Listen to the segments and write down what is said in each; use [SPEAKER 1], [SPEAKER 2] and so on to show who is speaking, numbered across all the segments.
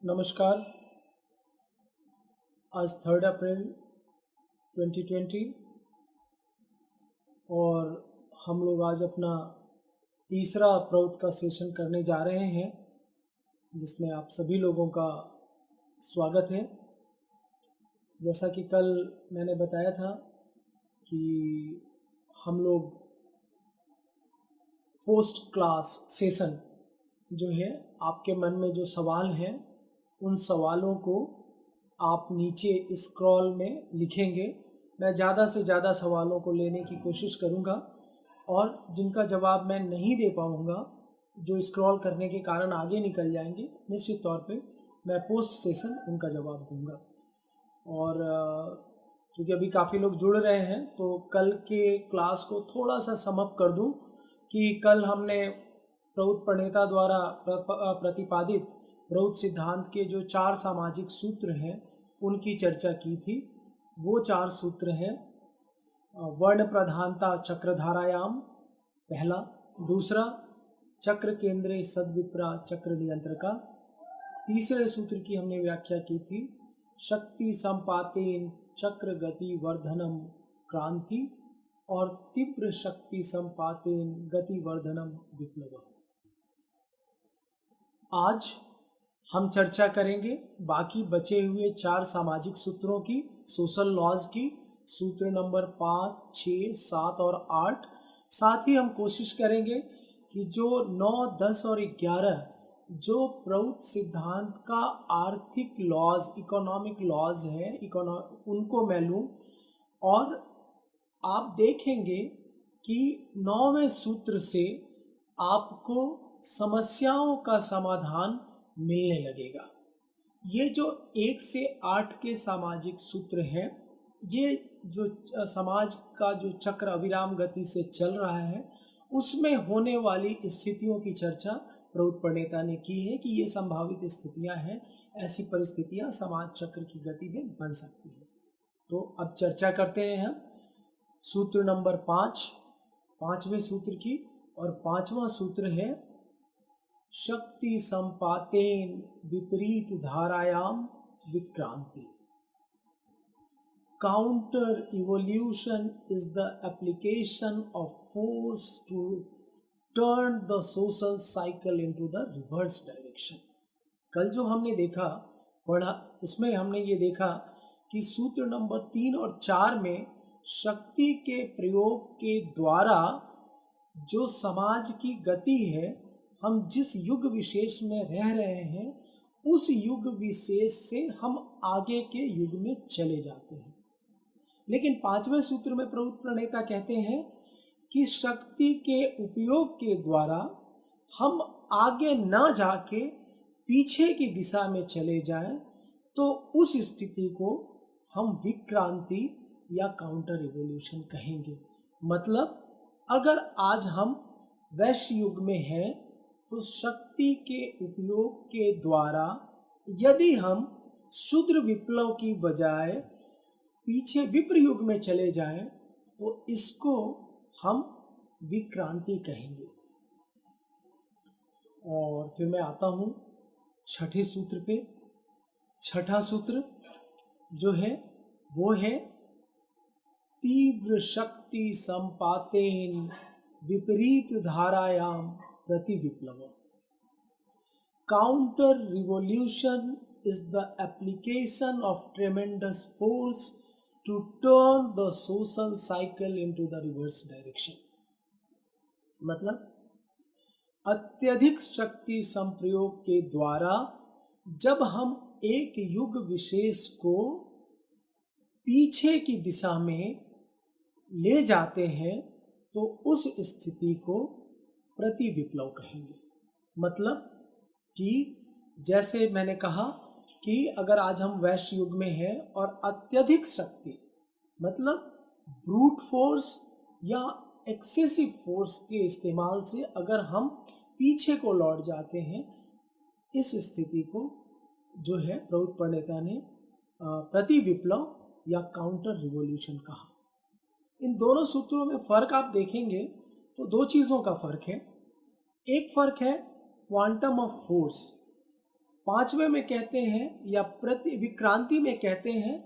[SPEAKER 1] नमस्कार। आज 3 अप्रैल 2020 और हम लोग आज अपना तीसरा प्रवृत्ति का सेशन करने जा रहे हैं, जिसमें आप सभी लोगों का स्वागत है। जैसा कि कल मैंने बताया था कि हम लोग पोस्ट क्लास सेशन जो है, आपके मन में जो सवाल हैं उन सवालों को आप नीचे स्क्रॉल में लिखेंगे। मैं ज़्यादा से ज़्यादा सवालों को लेने की कोशिश करूँगा और जिनका जवाब मैं नहीं दे पाऊँगा, जो स्क्रॉल करने के कारण आगे निकल जाएंगे, निश्चित तौर पे मैं पोस्ट सेशन उनका जवाब दूँगा। और क्योंकि अभी काफ़ी लोग जुड़ रहे हैं तो कल के क्लास को थोड़ा सा समअप कर दूँ कि कल हमने प्रवृत्ति प्रणेता द्वारा प्रतिपादित प्रवृत्ति सिद्धांत के जो 4 सामाजिक सूत्र हैं उनकी चर्चा की थी। वो 4 सूत्र हैं वर्ण प्रधानता चक्रधारायाम पहला, दूसरा चक्र केंद्रे सद्विप्रा चक्र नियंत्रका, तीसरे सूत्र की हमने व्याख्या की थी शक्ति संपातेन चक्र गति वर्धनम क्रांति और तीव्र शक्ति संपातेन गति वर्धनम विप्लव। आज हम चर्चा करेंगे बाकी बचे हुए 4 सामाजिक सूत्रों की, सोशल लॉज की, सूत्र नंबर 5, 6, 7 और 8। साथ ही हम कोशिश करेंगे कि जो 9, 10 और 11 जो प्रवृत्ति सिद्धांत का आर्थिक लॉज, इकोनॉमिक लॉज है, उनको मैं लूँ और आप देखेंगे कि 9वें सूत्र से आपको समस्याओं का समाधान मिलने लगेगा। ये जो 1 से 8 के सामाजिक सूत्र हैं, ये जो समाज का जो चक्र अविराम गति से चल रहा है उसमें होने वाली स्थितियों की चर्चा प्रवृत्ति प्रणेता ने की है कि ये संभावित स्थितियां हैं, ऐसी परिस्थितियां समाज चक्र की गति में बन सकती हैं। तो अब चर्चा करते हैं हम सूत्र नंबर 5, 5वें सूत्र की, और 5वां सूत्र है शक्ति संपातेन विपरीत धारायाम विक्रांति। Counter evolution is the application of force to turn the social cycle into the reverse direction. कल जो हमने देखा पढ़ा, उसमें हमने ये देखा कि सूत्र नंबर 3 और 4 में शक्ति के प्रयोग के द्वारा जो समाज की गति है, हम जिस युग विशेष में रह रहे हैं उस युग विशेष से हम आगे के युग में चले जाते हैं। लेकिन 5वें सूत्र में प्रवृत्ति प्रणेता कहते हैं कि शक्ति के उपयोग के द्वारा हम आगे ना जाके पीछे की दिशा में चले जाएं, तो उस स्थिति को हम विक्रांति या काउंटर रिवॉल्यूशन कहेंगे। मतलब अगर आज हम वैश्य युग में हैं तो शक्ति के उपयोग के द्वारा यदि हम शूद्र विप्लव की बजाय पीछे विप्र युग में चले जाएं तो इसको हम विक्रांति कहेंगे। और फिर मैं आता हूं छठे सूत्र पे। छठा सूत्र जो है वो है तीव्र शक्ति संपातेन विपरीत धारायाम प्रति विप्लव। Counter revolution is the application of tremendous force to turn the social cycle into the reverse direction। मतलब अत्यधिक शक्ति संप्रयोग के द्वारा जब हम एक युग विशेष को पीछे की दिशा में ले जाते हैं तो उस स्थिति को प्रति विप्लव कहेंगे। मतलब कि जैसे मैंने कहा कि अगर आज हम वैश्य युग में हैं और अत्यधिक शक्ति मतलब ब्रूट फोर्स या एक्सेसिव फोर्स के इस्तेमाल से अगर हम पीछे को लौट जाते हैं, इस स्थिति को जो है प्रवृत्ति प्रणेता ने प्रति विप्लव या काउंटर रिवॉल्यूशन कहा। इन दोनों सूत्रों में फर्क आप देखेंगे तो 2 चीज़ों का फर्क है। एक फर्क है क्वांटम ऑफ फोर्स, पांचवें में कहते हैं या प्रति विक्रांति में कहते हैं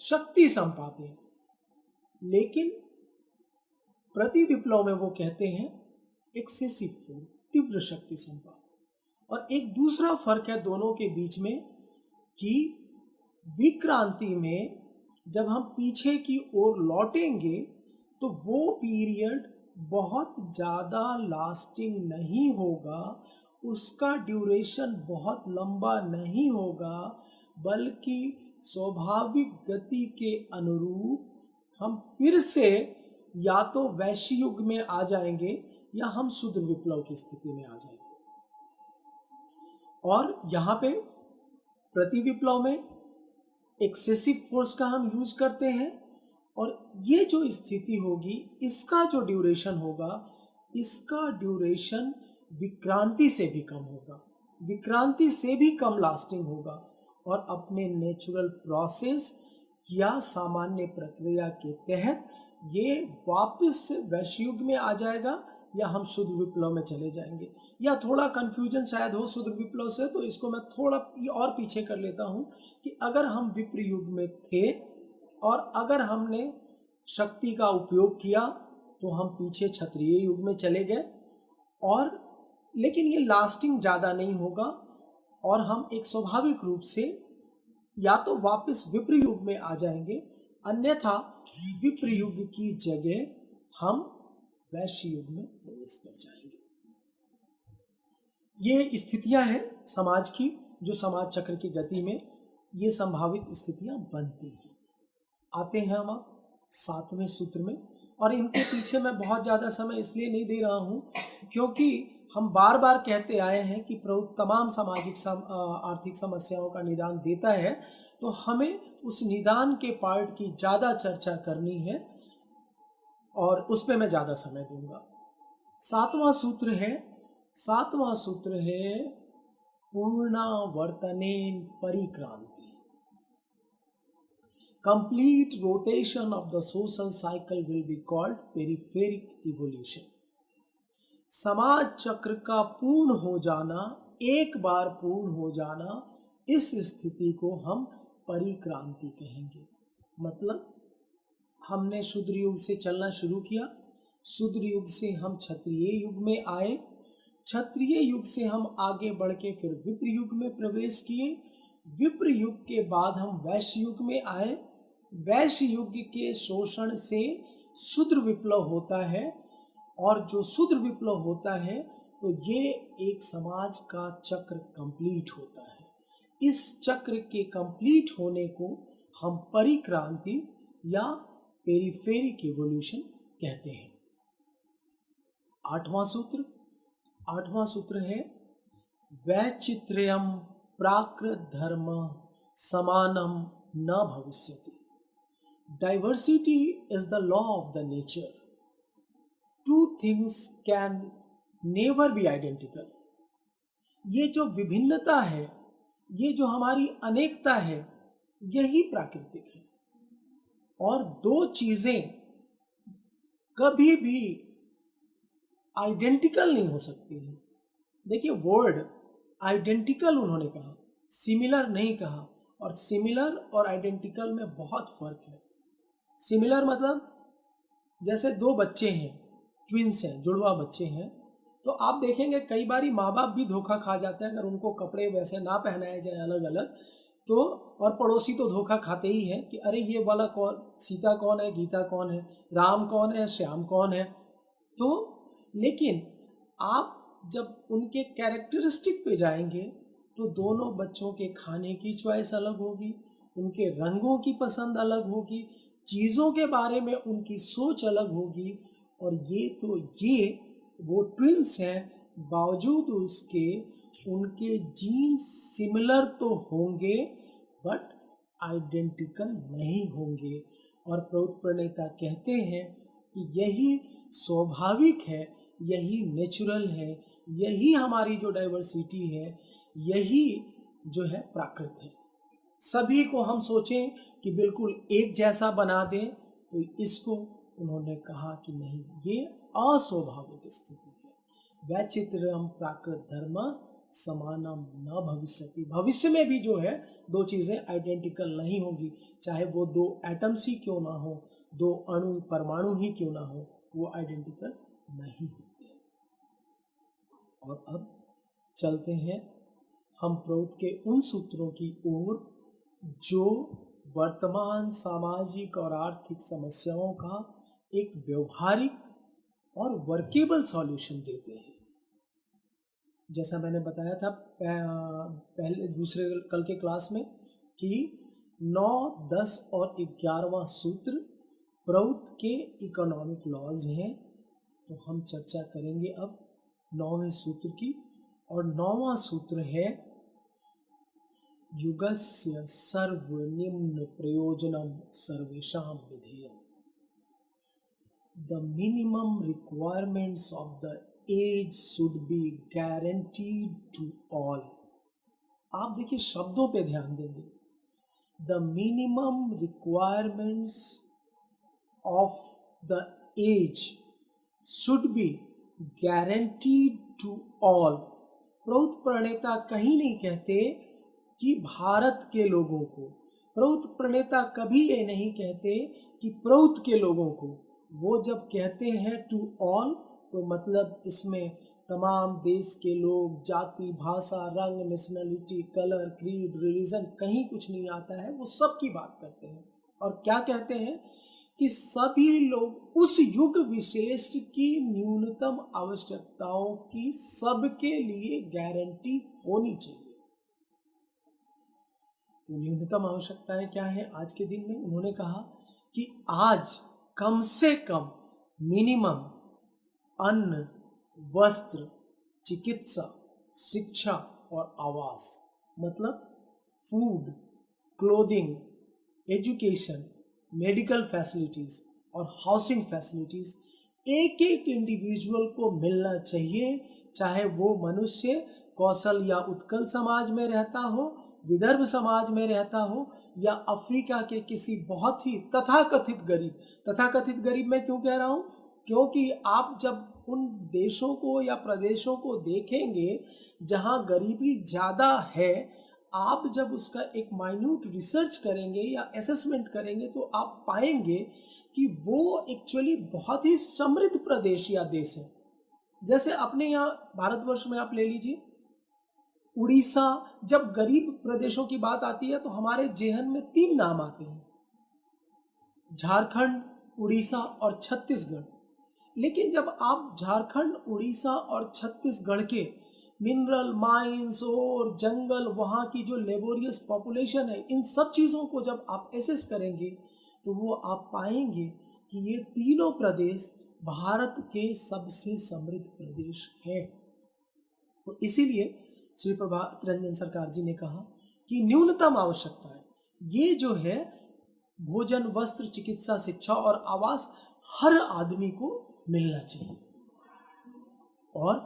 [SPEAKER 1] शक्ति संपादन, लेकिन प्रति विप्लव में वो कहते हैं एक्सेसिव फोर्स, तीव्र शक्ति संपादन। और एक दूसरा फर्क है दोनों के बीच में कि विक्रांति में जब हम पीछे की ओर लौटेंगे तो वो पीरियड बहुत ज़्यादा लास्टिंग नहीं होगा, उसका ड्यूरेशन बहुत लंबा नहीं होगा, बल्कि स्वाभाविक गति के अनुरूप हम फिर से या तो वैश्य युग में आ जाएंगे या हम शूद्र विप्लव की स्थिति में आ जाएंगे। और यहाँ पे प्रति विप्लव में एक्सेसिव फोर्स का हम यूज करते हैं, और ये जो स्थिति होगी इसका जो ड्यूरेशन होगा, इसका ड्यूरेशन विक्रांति से भी कम होगा, विक्रांति से भी कम लास्टिंग होगा, और अपने नेचुरल प्रोसेस या सामान्य प्रक्रिया के तहत ये वापस से वैश्य युग में आ जाएगा या हम शुद्ध विप्लव में चले जाएंगे। या थोड़ा कंफ्यूजन शायद हो शुद्ध विप्लव से, तो इसको मैं थोड़ा और पीछे कर लेता हूँ कि अगर हम विप्र युग में थे और अगर हमने शक्ति का उपयोग किया तो हम पीछे क्षत्रिय युग में चले गए, और लेकिन ये लास्टिंग ज़्यादा नहीं होगा और हम एक स्वाभाविक रूप से या तो वापस विप्र युग में आ जाएंगे, अन्यथा विप्र युग की जगह हम वैश्य युग में प्रवेश कर जाएंगे। ये स्थितियां हैं समाज की, जो समाज चक्र की गति में ये संभावित स्थितियां बनती हैं। आते हैं हम सातवें सूत्र में, और इनके पीछे मैं बहुत ज़्यादा समय इसलिए नहीं दे रहा हूँ क्योंकि हम बार बार कहते आए हैं कि प्रभु तमाम सामाजिक आर्थिक समस्याओं का निदान देता है, तो हमें उस निदान के पार्ट की ज़्यादा चर्चा करनी है और उस पर मैं ज़्यादा समय दूंगा। सातवां सूत्र है पूर्णावर्तनेन परिक्रांति। Complete rotation of the social cycle will be called peripheric evolution. समाज चक्र का पूर्ण हो जाना, एक बार पूर्ण हो जाना, इस स्थिति को हम परिक्रांति कहेंगे। मतलब हमने शूद्र युग से चलना शुरू किया, शूद्र युग से हम क्षत्रिय युग में आए, क्षत्रिय युग से हम आगे बढ़ के फिर विप्र युग में प्रवेश किए, विप्र युग के बाद हम वैश्य युग में आए, वैश्य युग के शोषण से शूद्र विप्लव होता है, और जो शूद्र विप्लव होता है तो ये एक समाज का चक्र कंप्लीट होता है। इस चक्र के कंप्लीट होने को हम परिक्रांति या पेरिफेरिक इवोल्यूशन कहते हैं। आठवां सूत्र है वैचित्र्यम प्राकृत धर्म समानम न भविष्यति। Diversity is the law of the nature. Two things can never be identical. ये जो विभिन्नता है, ये जो हमारी अनेकता है, यही प्राकृतिक है, और दो चीजें कभी भी आइडेंटिकल नहीं हो सकती हैं। देखिए, वर्ड आइडेंटिकल उन्होंने कहा, सिमिलर नहीं कहा, और सिमिलर और आइडेंटिकल में बहुत फर्क है। सिमिलर मतलब जैसे दो बच्चे हैं, ट्विंस हैं, जुड़वा बच्चे हैं, तो आप देखेंगे कई बारी माँ बाप भी धोखा खा जाते हैं अगर उनको कपड़े वैसे ना पहनाए जाए अलग अलग, तो और पड़ोसी तो धोखा खाते ही हैं कि अरे ये वाला कौन, सीता कौन है, गीता कौन है, राम कौन है, श्याम कौन है। तो लेकिन आप जब उनके कैरेक्टरिस्टिक पे जाएंगे तो दोनों बच्चों के खाने की चॉइस अलग होगी, उनके रंगों की पसंद अलग होगी, चीज़ों के बारे में उनकी सोच अलग होगी, और ये वो ट्विंस हैं, बावजूद उसके उनके जीन्स सिमिलर तो होंगे बट आइडेंटिकल नहीं होंगे। और प्रौद्ध प्रणेता कहते हैं कि यही स्वाभाविक है, यही नेचुरल है, यही हमारी जो डाइवर्सिटी है, यही जो है प्राकृत है। सभी को हम सोचें कि बिल्कुल एक जैसा बना दें, तो इसको उन्होंने कहा कि नहीं, ये अस्वाभाविक स्थिति है। वैचित्र्यम प्राकृत धर्म समानम न भविष्यति, भविष्य में भी जो है दो चीज़ें आइडेंटिकल नहीं होगी, चाहे वो दो एटम्स ही क्यों ना हो, दो अणु परमाणु ही क्यों ना हो, वो आइडेंटिकल नहीं होते। और अब चलते हैं हम प्रौद्ध के उन सूत्रों की ओर जो वर्तमान सामाजिक और आर्थिक समस्याओं का एक व्यवहारिक और वर्केबल सॉल्यूशन देते हैं। जैसा मैंने बताया था पहले दूसरे कल के क्लास में कि 9, 10 और 11वां सूत्र प्रौद्ध के इकोनॉमिक लॉज हैं, तो हम चर्चा करेंगे अब 9वें सूत्र की। और 9वां सूत्र है युगस्य सर्वनिम्न प्रयोजनम सर्वेषां विधेयम्। The minimum requirements of the age should be guaranteed to all। आप देखिए शब्दों पे ध्यान देंगे। The minimum requirements of the age should be guaranteed to all। प्रौद्ध प्रणेता कहीं नहीं कहते कि भारत के लोगों को, प्रौद्ध प्रणेता कभी ये नहीं कहते कि प्रौद्ध के लोगों को। वो जब कहते हैं टू ऑल, तो मतलब इसमें तमाम देश के लोग, जाति, भाषा, रंग, नेशनलिटी, कलर, क्रीड, रिलीजन कहीं कुछ नहीं आता है, वो सब की बात करते हैं। और क्या कहते हैं कि सभी लोग उस युग विशेष की न्यूनतम आवश्यकताओं की सबके लिए गारंटी होनी चाहिए। तो न्यूनतम आवश्यकताएं क्या है आज के दिन में? उन्होंने कहा कि आज कम से कम मिनिमम अन्न, वस्त्र, चिकित्सा, शिक्षा और आवास, मतलब food, clothing, education, medical facilities और हाउसिंग फैसिलिटीज एक एक इंडिविजुअल को मिलना चाहिए, चाहे वो मनुष्य कौशल या उत्कल समाज में रहता हो, विदर्भ समाज में रहता हो, या अफ्रीका के किसी बहुत ही तथाकथित गरीब मैं क्यों कह रहा हूँ? क्योंकि आप जब उन देशों को या प्रदेशों को देखेंगे जहाँ गरीबी ज़्यादा है, आप जब उसका एक माइन्यूट रिसर्च करेंगे या असेसमेंट करेंगे तो आप पाएंगे कि वो एक्चुअली बहुत ही समृद्ध प्रदेश या देश है। जैसे अपने यहाँ भारतवर्ष में आप ले लीजिए उड़ीसा, जब गरीब प्रदेशों की बात आती है तो हमारे जेहन में 3 नाम आते हैं, झारखंड, उड़ीसा और छत्तीसगढ़। लेकिन जब आप झारखंड, उड़ीसा और छत्तीसगढ़ के मिनरल माइंस और जंगल, वहाँ की जो लेबोरियस पॉपुलेशन है, इन सब चीज़ों को जब आप एसेस करेंगे तो वो आप पाएंगे कि ये तीनों प्रदेश भारत के सबसे समृद्ध प्रदेश हैं। तो इसीलिए श्री प्रभात रंजन सरकार जी ने कहा कि न्यूनतम आवश्यकता है ये जो है भोजन, वस्त्र, चिकित्सा, शिक्षा और आवास हर आदमी को मिलना चाहिए। और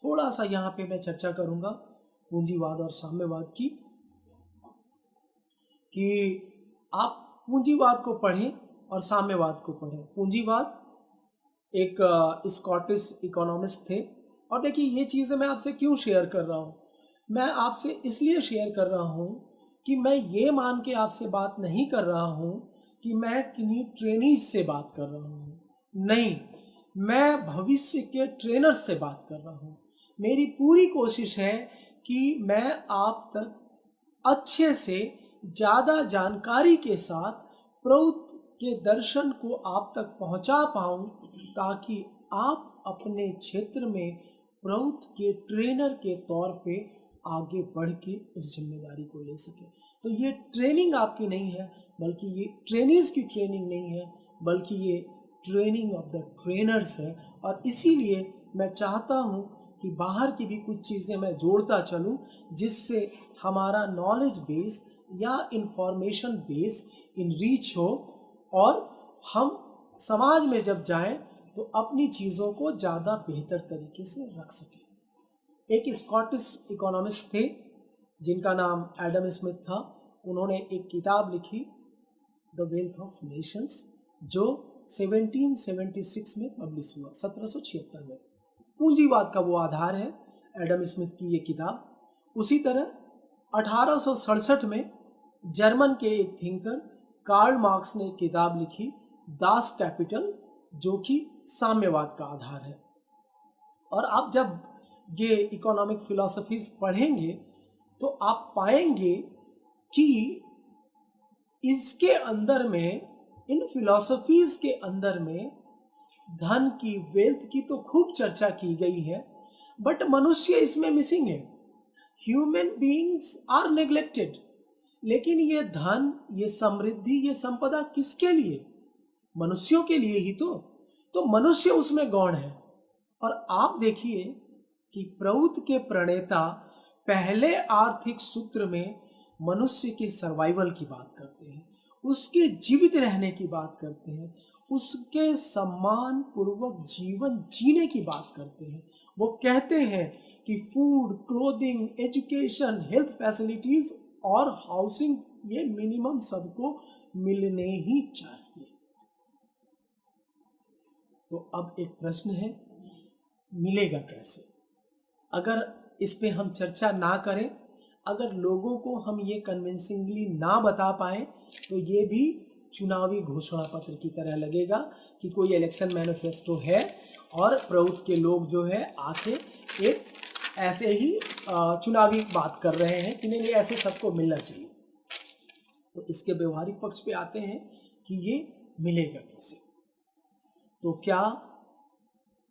[SPEAKER 1] थोड़ा सा यहाँ पे मैं चर्चा करूंगा पूंजीवाद और साम्यवाद की, कि आप पूंजीवाद को पढ़ें और साम्यवाद को पढ़ें। पूंजीवाद एक स्कॉटिश इकोनॉमिस्ट थे। और देखिए ये चीज़ें मैं आपसे क्यों शेयर कर रहा हूँ, मैं आपसे इसलिए शेयर कर रहा हूँ कि मैं ये मान के आपसे बात नहीं कर रहा हूँ कि मैं किन्हीं ट्रेनीज से बात कर रहा हूँ, नहीं, मैं भविष्य के ट्रेनर्स से बात कर रहा हूँ। मेरी पूरी कोशिश है कि मैं आप तक अच्छे से ज़्यादा जानकारी के साथ प्रौद्ध के दर्शन को आप तक पहुँचा पाऊँ, ताकि आप अपने क्षेत्र में प्रौद्ध के ट्रेनर के तौर पे आगे बढ़ के उस जिम्मेदारी को ले सके। तो ये ट्रेनिंग आपकी नहीं है, बल्कि ये ट्रेनीज की ट्रेनिंग नहीं है, बल्कि ये ट्रेनिंग ऑफ द ट्रेनर्स है। और इसीलिए मैं चाहता हूँ कि बाहर की भी कुछ चीज़ें मैं जोड़ता चलूँ, जिससे हमारा नॉलेज बेस या इंफॉर्मेशन बेस इनरीच हो, और हम समाज में जब जाएं तो अपनी चीज़ों को ज़्यादा बेहतर तरीके से रख सकें। एक स्कॉटिश इकोनॉमिस्ट थे जिनका नाम एडम स्मिथ था। उन्होंने एक किताब लिखी द वेल्थ ऑफ नेशंस, जो 1776 में पब्लिश हुआ, 1776 में। पूंजीवाद का वो आधार है। एडम स्मिथ की ये किताब। उसी तरह 1867 में जर्मन के एक थिंकर कार्ल मार्क्स ने एक किताब लिखी दास कैपिटल, जो कि साम्यवाद का आधार है। और आप जब ये इकोनॉमिक फिलॉसफीज पढ़ेंगे तो आप पाएंगे कि इसके अंदर में, इन फिलॉसफीज के अंदर में धन की, वेल्थ की तो खूब चर्चा की गई है, बट मनुष्य इसमें मिसिंग है। Human beings are neglected. लेकिन ये धन, ये समृद्धि, ये संपदा किसके लिए? मनुष्यों के लिए ही तो मनुष्य उसमें गौण है। और आप देखिए कि प्रौद्ध के प्रणेता पहले आर्थिक सूत्र में मनुष्य के सर्वाइवल की बात करते हैं, उसके जीवित रहने की बात करते हैं, उसके सम्मान पूर्वक जीवन जीने की बात करते हैं। वो कहते हैं कि food, clothing, education, health facilities और हाउसिंग, ये मिनिमम सबको मिलने ही चाहिए। तो अब एक प्रश्न है, मिलेगा कैसे? अगर इस पे हम चर्चा ना करें, अगर लोगों को हम ये कन्विंसिंगली ना बता पाए, तो ये भी चुनावी घोषणा पत्र की तरह लगेगा कि कोई इलेक्शन मैनिफेस्टो है और प्रौद्ध के लोग जो है आके एक ऐसे ही चुनावी बात कर रहे हैं कि नहीं ऐसे सबको मिलना चाहिए। तो इसके व्यवहारिक पक्ष पे आते हैं कि ये मिलेगा कैसे। तो क्या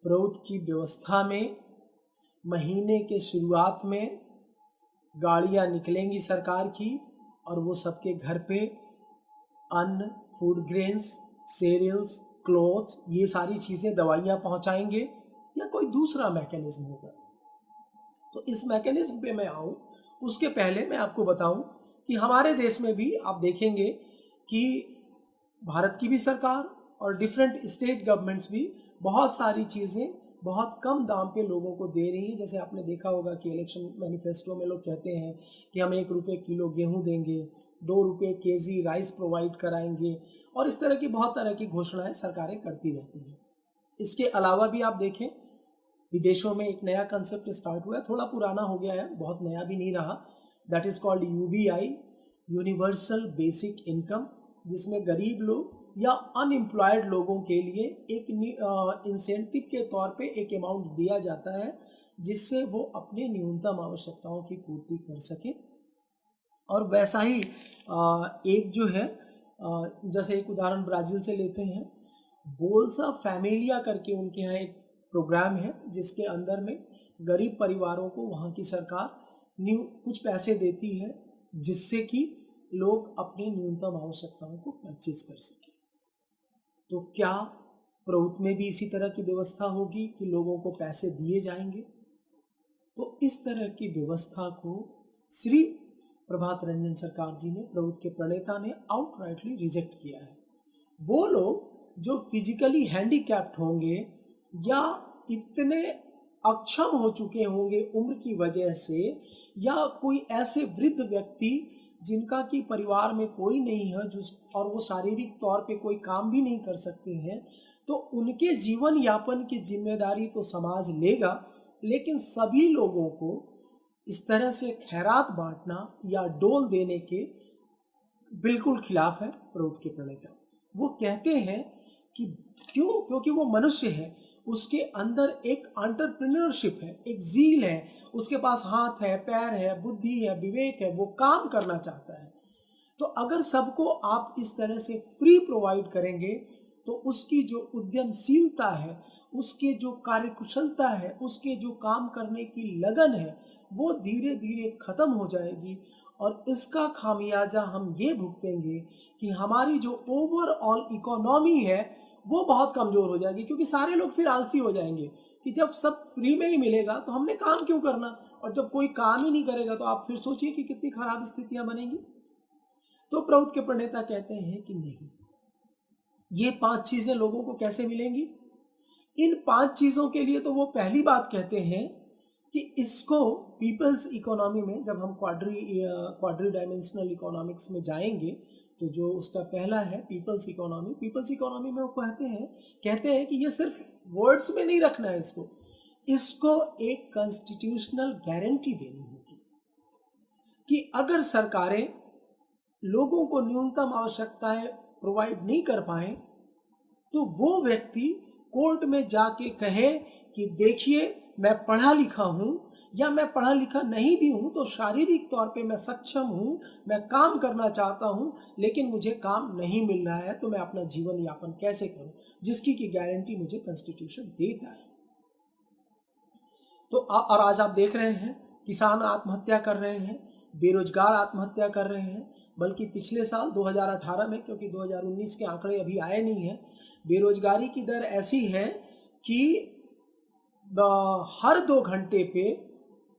[SPEAKER 1] प्रौद्ध की व्यवस्था में महीने के शुरुआत में गाड़ियां निकलेंगी सरकार की और वो सबके घर पे अन्न, फूड ग्रेन्स, सीरियल्स, क्लोथ्स, ये सारी चीज़ें, दवाइयाँ पहुंचाएंगे, या कोई दूसरा मैकेनिज्म होगा? तो इस मैकेनिज्म पे मैं आऊँ उसके पहले मैं आपको बताऊं कि हमारे देश में भी आप देखेंगे कि भारत की भी सरकार और डिफरेंट स्टेट गवर्नमेंट्स भी बहुत सारी चीज़ें बहुत कम दाम पे लोगों को दे रही हैं। जैसे आपने देखा होगा कि इलेक्शन मैनिफेस्टो में लोग कहते हैं कि हम 1 रुपये किलो गेहूं देंगे, 2 रुपये केजी राइस प्रोवाइड कराएंगे, और इस तरह की बहुत तरह की घोषणाएं सरकारें करती रहती हैं। इसके अलावा भी आप देखें, विदेशों में एक नया कंसेप्ट स्टार्ट हुआ है, थोड़ा पुराना हो गया है, बहुत नया भी नहीं रहा। That is called UBI, universal basic income, जिसमें गरीब लोग या अनएम्प्लॉयड लोगों के लिए एक इंसेंटिव के तौर पे एक अमाउंट दिया जाता है, जिससे वो अपने न्यूनतम आवश्यकताओं की पूर्ति कर सकें। और वैसा ही एक जो है, जैसे एक उदाहरण ब्राज़ील से लेते हैं, बोल्सा फैमिलिया करके उनके यहाँ एक प्रोग्राम है, जिसके अंदर में गरीब परिवारों को वहाँ की सरकार कुछ पैसे देती है, जिससे कि लोग अपनी न्यूनतम आवश्यकताओं को परचेज कर सकें। तो क्या प्रौद्ध में भी इसी तरह की व्यवस्था होगी कि लोगों को पैसे दिए जाएंगे? तो इस तरह की व्यवस्था को श्री प्रभात रंजन सरकार जी ने, प्रौद्ध के प्रणेता ने, आउटराइटली रिजेक्ट किया है। वो लोग जो फिजिकली हैंडीकैप्ड होंगे या इतने अक्षम हो चुके होंगे उम्र की वजह से, या कोई ऐसे वृद्ध व्यक्ति जिनका कि परिवार में कोई नहीं है, और वो शारीरिक तौर पे कोई काम भी नहीं कर सकते हैं, तो उनके जीवन यापन की जिम्मेदारी तो समाज लेगा, लेकिन सभी लोगों को इस तरह से खैरात बांटना या डोल देने के बिल्कुल खिलाफ है प्रौद्ध के प्रणेता। वो कहते हैं कि क्योंकि वो मनुष्य है, उसके अंदर एक एंटरप्रेन्योरशिप है, एक जील है, उसके पास हाथ है, पैर है, बुद्धि है, विवेक है, वो काम करना चाहता है। तो अगर सबको आप इस तरह से फ्री प्रोवाइड करेंगे, तो उसकी जो उद्यमशीलता है, उसके जो कार्यकुशलता है, उसके जो काम करने की लगन है, वो धीरे धीरे खत्म हो जाएगी। और इसका खामियाजा हम ये भुगतेंगे कि हमारी जो ओवरऑल इकोनॉमी है वो बहुत कमज़ोर हो जाएगी, क्योंकि सारे लोग फिर आलसी हो जाएंगे कि जब सब फ्री में ही मिलेगा तो हमने काम क्यों करना, और जब कोई काम ही नहीं करेगा तो आप फिर सोचिए कि कितनी खराब स्थितियां बनेंगी। तो प्रौद्ध के प्रणेता कहते हैं कि नहीं, ये 5 चीज़ें लोगों को कैसे मिलेंगी? इन 5 चीज़ों के लिए तो वो पहली बात कहते हैं कि इसको पीपल्स इकोनॉमी में, जब हम क्वाड्री डायमेंशनल इकोनॉमिक्स में जाएंगे, तो जो उसका पहला है पीपल्स इकोनॉमी में वो कहते हैं कि ये सिर्फ वर्ड्स में नहीं रखना है, इसको एक कॉन्स्टिट्यूशनल गारंटी देनी होगी कि अगर सरकारें लोगों को न्यूनतम आवश्यकताएं प्रोवाइड नहीं कर पाए तो वो व्यक्ति कोर्ट में जाके कहे कि देखिए मैं पढ़ा लिखा हूँ या मैं पढ़ा लिखा नहीं भी हूँ तो शारीरिक तौर पे मैं सक्षम हूँ, मैं काम करना चाहता हूँ लेकिन मुझे काम नहीं मिल रहा है तो मैं अपना जीवन यापन कैसे करूँ, जिसकी की गारंटी मुझे कॉन्स्टिट्यूशन देता है। तो और आज आप देख रहे हैं किसान आत्महत्या कर रहे हैं, बेरोजगार आत्महत्या कर रहे हैं, बल्कि पिछले साल 2018 में, क्योंकि 2019 के आंकड़े अभी आए नहीं हैं, बेरोजगारी की दर ऐसी है कि हर 2 घंटे पे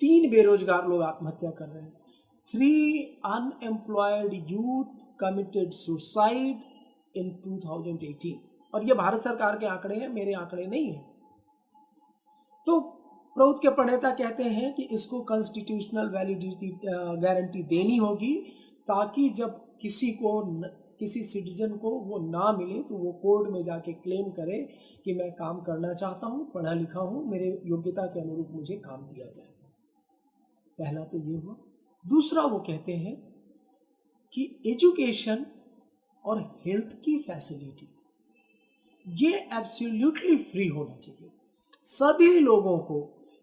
[SPEAKER 1] 3 बेरोजगार लोग आत्महत्या कर रहे हैं। 3 unemployed youth committed suicide in 2018, और ये भारत सरकार के आंकड़े हैं, मेरे आंकड़े नहीं हैं। तो प्रौद्ध के प्रणेता कहते हैं कि इसको कॉन्स्टिट्यूशनल वैलिडिटी गारंटी देनी होगी ताकि जब किसी सिटीजन को वो ना मिले तो वो कोर्ट में जाके क्लेम करे कि मैं काम करना चाहता हूँ, पढ़ा लिखा हूँ, मेरे योग्यता के अनुरूप मुझे काम दिया जाए। पहला तो ये हुआ। दूसरा वो कहते हैं कि एजुकेशन और हेल्थ की फैसिलिटी ये एब्सोल्युटली फ्री होना चाहिए। सभी लोगों को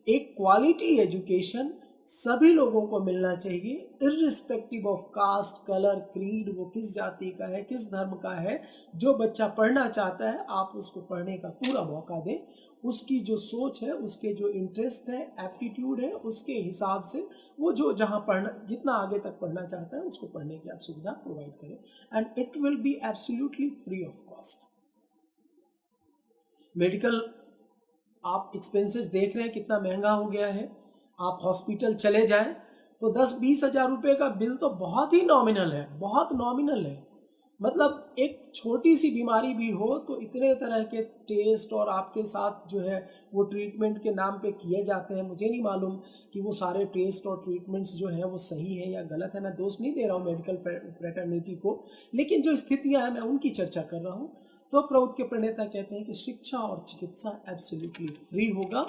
[SPEAKER 1] एक क्वालिटी एजुकेशन सभी लोगों को मिलना चाहिए, irrespective of caste, colour, creed, वो किस जाति का है, किस धर्म का है। जो बच्चा पढ़ना चाहता है आप उसको पढ़ने का पूरा मौका दें, उसकी जो सोच है, उसके जो इंटरेस्ट है, एप्टीट्यूड है, उसके हिसाब से वो जो जहाँ पढ़ना, जितना आगे तक पढ़ना चाहता है उसको पढ़ने की आप सुविधा प्रोवाइड करें, and it will be absolutely free of cost. Medical आप एक्सपेंसेस देख रहे हैं कितना महंगा हो गया है। आप हॉस्पिटल चले जाएं तो 10-20 हज़ार रुपये का बिल तो बहुत ही नॉमिनल है, बहुत नॉमिनल है। मतलब एक छोटी सी बीमारी भी हो तो इतने तरह के टेस्ट और आपके साथ जो है वो ट्रीटमेंट के नाम पे किए जाते हैं। मुझे नहीं मालूम कि वो सारे टेस्ट और ट्रीटमेंट्स जो हैं वो सही है या गलत है। मैं दोष नहीं दे रहा हूँ मेडिकल फ्रेटर्निटी को, लेकिन जो स्थितियाँ हैं मैं उनकी चर्चा कर रहा हूँ। तो प्रौद्ध के प्रणेता कहते हैं कि शिक्षा और चिकित्सा एब्सोल्युटली फ्री होगा,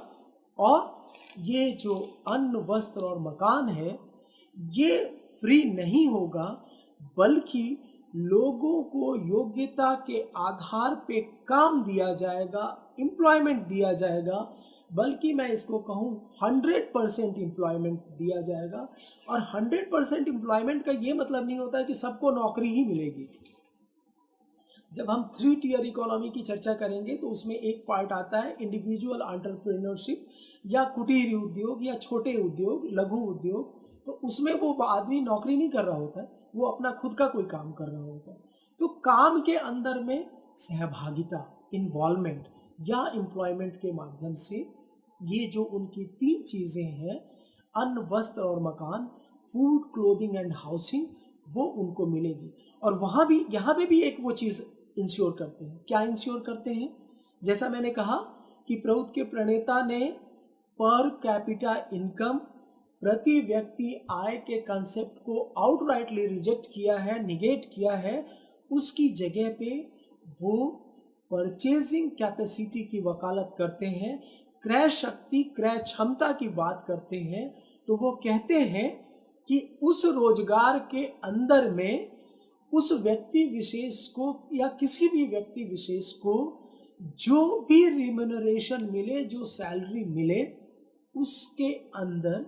[SPEAKER 1] और ये जो अन्न, वस्त्र और मकान है ये फ्री नहीं होगा, बल्कि लोगों को योग्यता के आधार पे काम दिया जाएगा, एम्प्लॉयमेंट दिया जाएगा, बल्कि मैं इसको कहूँ 100% एम्प्लॉयमेंट दिया जाएगा। और 100% एम्प्लॉयमेंट का ये मतलब नहीं होता है कि सबको नौकरी ही मिलेगी। जब हम 3 टियर इकोनॉमी की चर्चा करेंगे तो उसमें एक पार्ट आता है इंडिविजुअल एंटरप्रेन्योरशिप या कुटीर उद्योग या छोटे उद्योग, लघु उद्योग। तो उसमें वो आदमी नौकरी नहीं कर रहा होता है, वो अपना खुद का कोई काम कर रहा होता है। तो काम के अंदर में सहभागिता, इन्वॉल्वमेंट या एम्प्लॉयमेंट के माध्यम से ये जो उनकी 3 चीज़ें हैं, अन्न, वस्त्र और मकान, फूड, क्लोथिंग एंड हाउसिंग, वो उनको मिलेगी। और वहाँ भी, यहाँ पे भी एक वो चीज़ इंश्योर करते हैं। क्या इंश्योर करते हैं? जैसा मैंने कहा कि प्रौद्ध के प्रणेता ने पर कैपिटा इनकम, प्रति व्यक्ति आय के कंसेप्ट को आउटराइटली रिजेक्ट किया है, निगेट किया है। उसकी जगह पे वो परचेजिंग कैपेसिटी की वकालत करते हैं, क्रय शक्ति, क्रय क्षमता की बात करते हैं। तो वो कहते हैं कि उस रोजगार के अंदर में उस व्यक्ति विशेष को या किसी भी व्यक्ति विशेष को जो भी रिम्यूनरेशन मिले, जो सैलरी मिले, उसके अंदर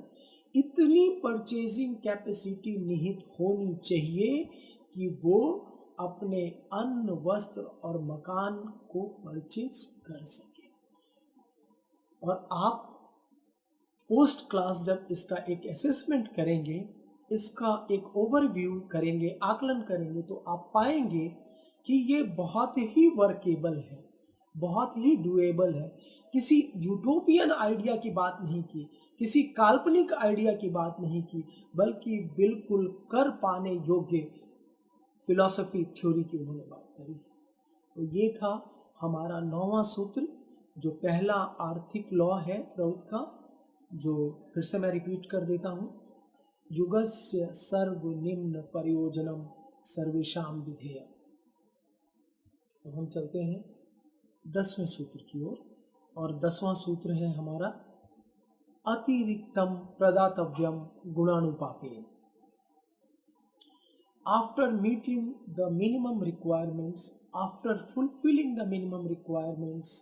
[SPEAKER 1] इतनी परचेजिंग कैपेसिटी निहित होनी चाहिए कि वो अपने अन्न, वस्त्र और मकान को परचेज कर सके। और आप पोस्ट क्लास जब इसका एक असेसमेंट करेंगे, इसका एक ओवरव्यू करेंगे, आकलन करेंगे, तो आप पाएंगे कि ये बहुत ही वर्केबल है, बहुत ही डुएबल है। किसी यूटोपियन आइडिया की बात नहीं की, किसी काल्पनिक आइडिया की बात नहीं की, बल्कि बिल्कुल कर पाने योग्य फिलॉसफी, थ्योरी की उन्होंने बात करी। तो ये था हमारा 9वां सूत्र, जो पहला आर्थिक लॉ है प्रौद्ध का, जो फिर से मैं रिपीट कर देता हूँ, युगस्य सर्वनिम्न प्रयोजनम सर्वेषां विधेयः। तो हम चलते हैं 10वें सूत्र की ओर, और 10वां सूत्र है हमारा अतिरिक्तम प्रदातव्यम गुणानुपातेन. After meeting the minimum requirements, after fulfilling the minimum requirements,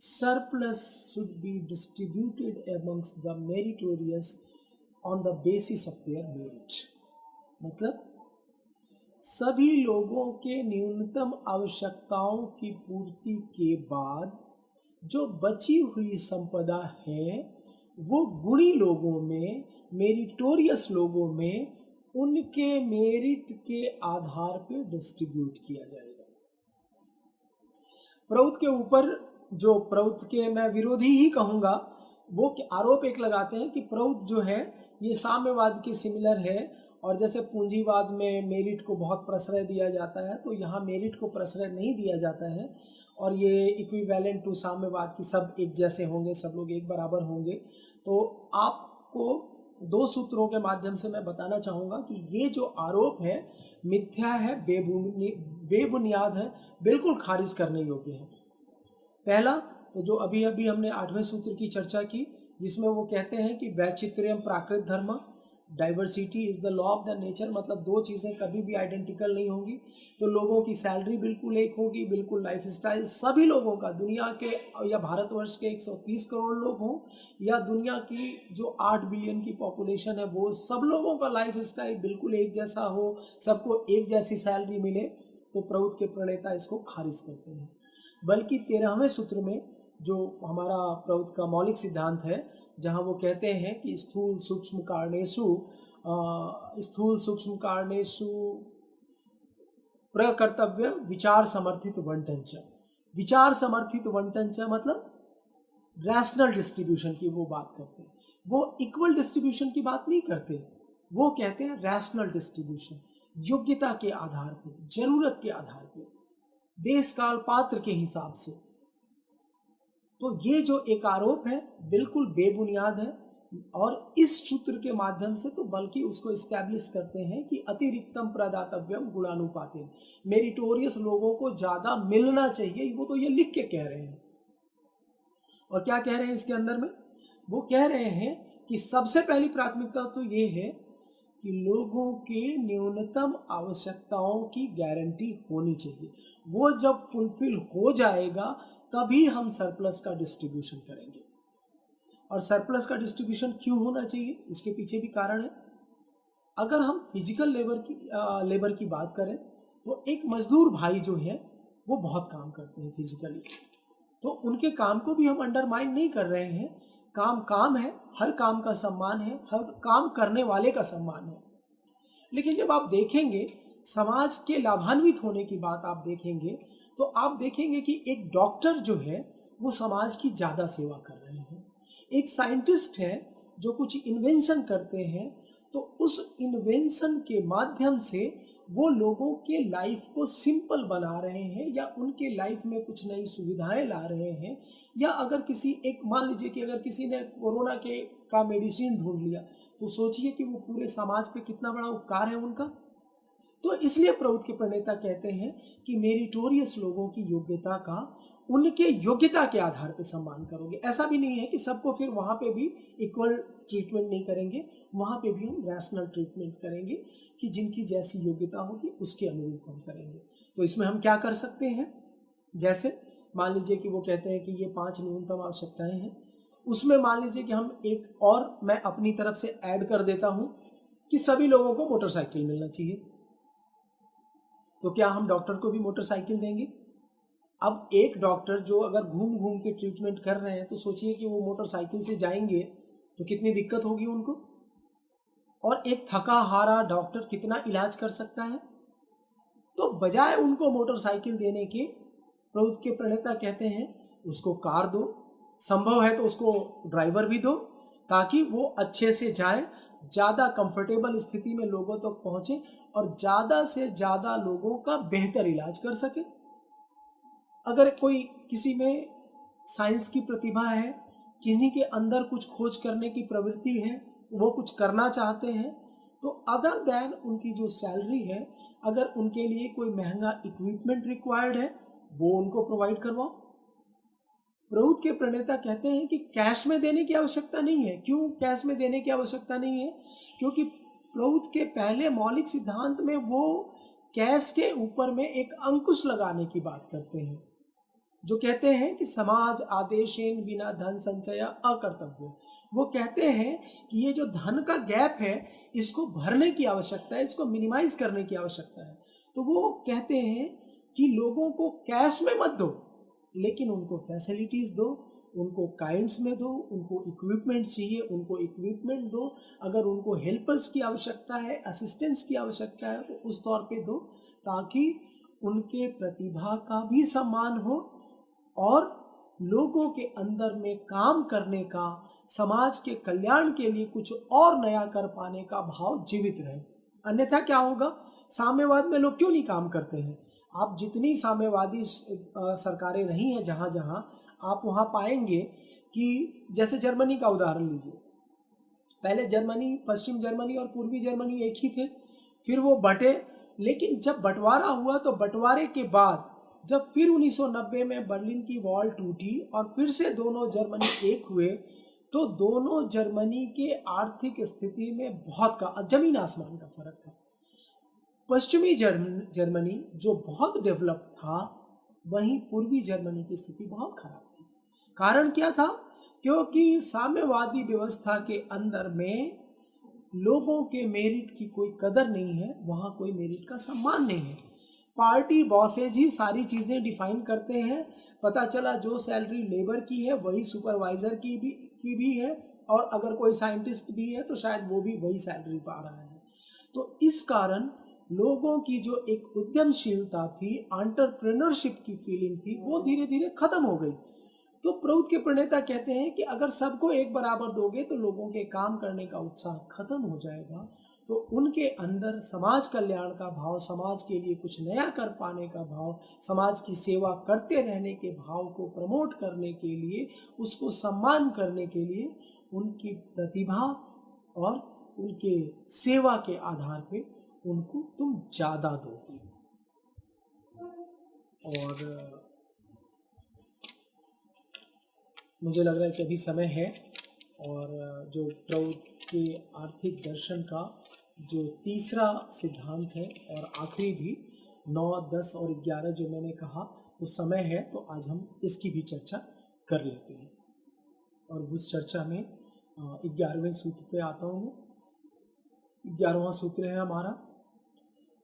[SPEAKER 1] surplus should be distributed amongst the meritorious on the basis of their merit. मतलब सभी लोगों के न्यूनतम आवश्यकताओं की पूर्ति के बाद जो बची हुई संपदा है वो गुणी लोगों में, मेरिटोरियस लोगों में, उनके मेरिट के आधार पर डिस्ट्रीब्यूट किया जाएगा. प्रौद के ऊपर जो प्रौद के मैं विरोधी ही कहूँगा, वो आरोप एक लगाते हैं कि प्रौद जो है ये साम्यवाद के सिमिलर है, और जैसे पूंजीवाद में मेरिट को बहुत प्रश्रय दिया जाता है, तो यहाँ मेरिट को प्रश्रय नहीं दिया जाता है, और ये इक्विवेलेंट टू साम्यवाद की सब एक जैसे होंगे, सब लोग एक बराबर होंगे. तो आपको दो सूत्रों के माध्यम से मैं बताना चाहूँगा कि ये जो आरोप है मिथ्या है, बेबुनियाद है, बिल्कुल खारिज करने योग्य है. पहला तो जो अभी अभी हमने 8वें सूत्र की चर्चा की, जिसमें वो कहते हैं कि वैचित्र्यम प्राकृत धर्म, diversity is the law of the nature. मतलब दो चीज़ें कभी भी आइडेंटिकल नहीं होंगी. तो लोगों की सैलरी बिल्कुल एक होगी, बिल्कुल लाइफ स्टाइल सभी लोगों का, दुनिया के या भारतवर्ष के 130 करोड़ लोग हों या दुनिया की जो 8 बिलियन की पॉपुलेशन है, वो सब लोगों का लाइफ स्टाइल बिल्कुल एक जैसा हो, सबको एक जैसी सैलरी मिले, तो प्रौद के प्रणेता इसको खारिज करते हैं. बल्कि 13वें सूत्र में जो हमारा प्रौद का मौलिक सिद्धांत है, जहाँ वो कहते हैं कि स्थूल सूक्ष्म कारणेषु प्रकर्तव्य विचार समर्थित वंटंच. विचार समर्थित वंटंच मतलब रैशनल डिस्ट्रीब्यूशन की वो बात करते हैं. वो इक्वल डिस्ट्रीब्यूशन की बात नहीं करते, वो कहते हैं रैशनल डिस्ट्रीब्यूशन, योग्यता के आधार पे, जरूरत के आधार पे, देश काल पात्र के हिसाब से. तो ये जो एक आरोप है बिल्कुल बेबुनियाद है, और इस सूत्र के माध्यम से तो बल्कि उसको इस्टेब्लिश करते हैं कि अतिरिक्तम प्रदातव्यम गुणानुपातेन, मेरिटोरियस लोगों को ज़्यादा मिलना चाहिए. वो तो ये लिख के कह रहे हैं. और क्या कह रहे हैं इसके अंदर में? वो कह रहे हैं कि सबसे पहली प्राथमिकता तो ये है कि लोगों के न्यूनतम आवश्यकताओं की गारंटी होनी चाहिए. वो जब फुलफिल हो जाएगा तभी हम सरप्लस का डिस्ट्रीब्यूशन करेंगे. और सरप्लस का डिस्ट्रीब्यूशन क्यों होना चाहिए, इसके पीछे भी कारण है. अगर हम फिजिकल लेबर की बात करें तो एक मजदूर भाई जो है वो बहुत काम करते हैं फिजिकली, तो उनके काम को भी हम अंडरमाइन नहीं कर रहे हैं. काम है, हर काम का सम्मान है, हर काम करने वाले का सम्मान है. लेकिन जब आप देखेंगे समाज के लाभान्वित होने की बात आप देखेंगे, तो आप देखेंगे कि एक डॉक्टर जो है वो समाज की ज़्यादा सेवा कर रहे हैं. एक साइंटिस्ट है जो कुछ इन्वेंशन करते हैं, तो उस इन्वेंशन के माध्यम से वो लोगों के लाइफ को सिंपल बना रहे हैं, या उनके लाइफ में कुछ नई सुविधाएं ला रहे हैं. या अगर किसी एक मान लीजिए कि अगर किसी ने कोरोना का मेडिसिन ढूंढ लिया, तो सोचिए कि वो पूरे समाज पे कितना बड़ा उपकार है उनका. तो इसलिए प्रौद के प्रणेता कहते हैं कि मेरिटोरियस लोगों की योग्यता का उनके योग्यता के आधार पर सम्मान करोगे. ऐसा भी नहीं है कि सबको फिर वहाँ पे भी इक्वल ट्रीटमेंट नहीं करेंगे, वहाँ पे भी हम रैशनल ट्रीटमेंट करेंगे कि जिनकी जैसी योग्यता होगी उसके अनुरूप हम करेंगे. तो इसमें हम क्या कर सकते हैं, जैसे मान लीजिए कि वो कहते हैं कि ये 5 न्यूनतम आवश्यकताएं हैं, उसमें मान लीजिए कि हम एक और मैं अपनी तरफ से ऐड कर देता हूँ कि सभी लोगों को मोटरसाइकिल मिलना चाहिए. तो क्या हम डॉक्टर को भी मोटरसाइकिल देंगे? अब एक डॉक्टर जो अगर घूम घूम के ट्रीटमेंट कर रहे हैं, तो सोचिए कि वो मोटरसाइकिल से जाएंगे तो कितनी दिक्कत होगी उनको. और एक थका हारा डॉक्टर कितना इलाज कर सकता है. तो बजाय उनको मोटरसाइकिल देने के, प्रौद के प्रणेता कहते हैं उसको कार दो, संभव है तो उसको ड्राइवर भी दो, ताकि वो अच्छे से जाए, ज़्यादा कंफर्टेबल स्थिति में लोगों तक पहुँचे और ज़्यादा से ज़्यादा लोगों का बेहतर इलाज कर सके. अगर कोई किसी में साइंस की प्रतिभा है, किन्हीं के अंदर कुछ खोज करने की प्रवृत्ति है, वो कुछ करना चाहते हैं, तो अदर दैन उनकी जो सैलरी है, अगर उनके लिए कोई महंगा इक्विपमेंट रिक्वायर्ड है, वो उनको प्रोवाइड करवाओ. प्रभुत्व के प्रणेता कहते हैं कि कैश में देने की आवश्यकता नहीं है। क्यों कैश में देने की आवश्यकता नहीं है? क्योंकि प्रभुत्व के पहले मौलिक सिद्धांत में वो कैश के ऊपर में एक अंकुश लगाने की बात करते हैं, जो कहते हैं कि समाज आदेशेन बिना धन संचय अकर्तव्य। वो कहते हैं कि ये जो धन का गैप है इसको भरने की आवश्यकता है, इसको मिनिमाइज करने की आवश्यकता है। तो वो कहते हैं कि लोगों को कैश में मत दो, लेकिन उनको फैसिलिटीज दो, उनको काइंड्स में दो, उनको इक्विपमेंट चाहिए उनको इक्विपमेंट दो, अगर उनको हेल्पर्स की आवश्यकता है, असिस्टेंस की आवश्यकता है तो उस तौर पे दो, ताकि उनके प्रतिभा का भी सम्मान हो और लोगों के अंदर में काम करने का, समाज के कल्याण के लिए कुछ और नया कर पाने का भाव जीवित रहे। अन्यथा क्या होगा? साम्यवाद में लोग क्यों नहीं काम करते हैं? आप जितनी साम्यवादी सरकारें रही हैं जहाँ जहाँ, आप वहाँ पाएंगे कि जैसे जर्मनी का उदाहरण लीजिए। पहले जर्मनी, पश्चिम जर्मनी और पूर्वी जर्मनी एक ही थे, फिर वो बटे, लेकिन जब बंटवारा हुआ तो बंटवारे के बाद जब फिर 1990 में बर्लिन की वॉल टूटी और फिर से दोनों जर्मनी एक हुए, तो दोनों जर्मनी के आर्थिक स्थिति में बहुत का जमीन आसमान का फर्क था। पश्चिमी जर्मनी जो बहुत डेवलप था, वहीं पूर्वी जर्मनी की स्थिति बहुत खराब थी। कारण क्या था? क्योंकि साम्यवादी व्यवस्था के अंदर में लोगों के मेरिट की कोई कदर नहीं है, वहाँ कोई मेरिट का सम्मान नहीं है। पार्टी बॉसेज ही सारी चीज़ें डिफाइन करते हैं। पता चला जो सैलरी लेबर की है वही सुपरवाइजर की भी है, और अगर कोई साइंटिस्ट भी है तो शायद वो भी वही सैलरी पा रहा है। तो इस कारण लोगों की जो एक उद्यमशीलता थी, एंटरप्रेन्योरशिप की फीलिंग थी, वो धीरे धीरे खत्म हो गई। तो प्रभुत्व के प्रणेता कहते हैं कि अगर सबको एक बराबर दोगे तो लोगों के काम करने का उत्साह खत्म हो जाएगा। तो उनके अंदर समाज कल्याण का भाव, समाज के लिए कुछ नया कर पाने का भाव, समाज की सेवा करते रहने के भाव को प्रमोट करने के लिए, उसको सम्मान करने के लिए उनकी प्रतिभा और उनके सेवा के आधार पे उनको तुम ज़्यादा दोगे। और मुझे लग रहा है कि अभी समय है, और जो प्रभुत्व के आर्थिक दर्शन का जो तीसरा सिद्धांत है और आखिरी भी 9, 10 और 11 जो मैंने कहा, तो समय है तो आज हम इसकी भी चर्चा कर लेते हैं। और उस चर्चा में 11वें सूत्र पे आता हूँ मैं। 11वां सूत्र है हमारा,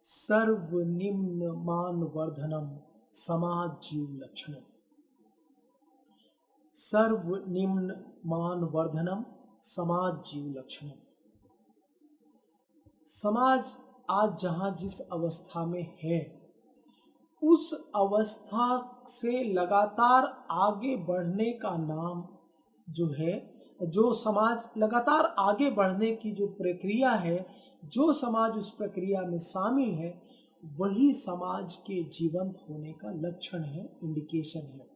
[SPEAKER 1] सर्वनिम्न मान वर्धनम समाज जीव लक्षणम। सर्वनिम्न मान वर्धनम समाज जीव लक्षणम। समाज आज जहाँ जिस अवस्था में है, उस अवस्था से लगातार आगे बढ़ने का नाम जो है, जो समाज लगातार आगे बढ़ने की जो प्रक्रिया है, जो समाज उस प्रक्रिया में शामिल है, वही समाज के जीवंत होने का लक्षण है, इंडिकेशन है।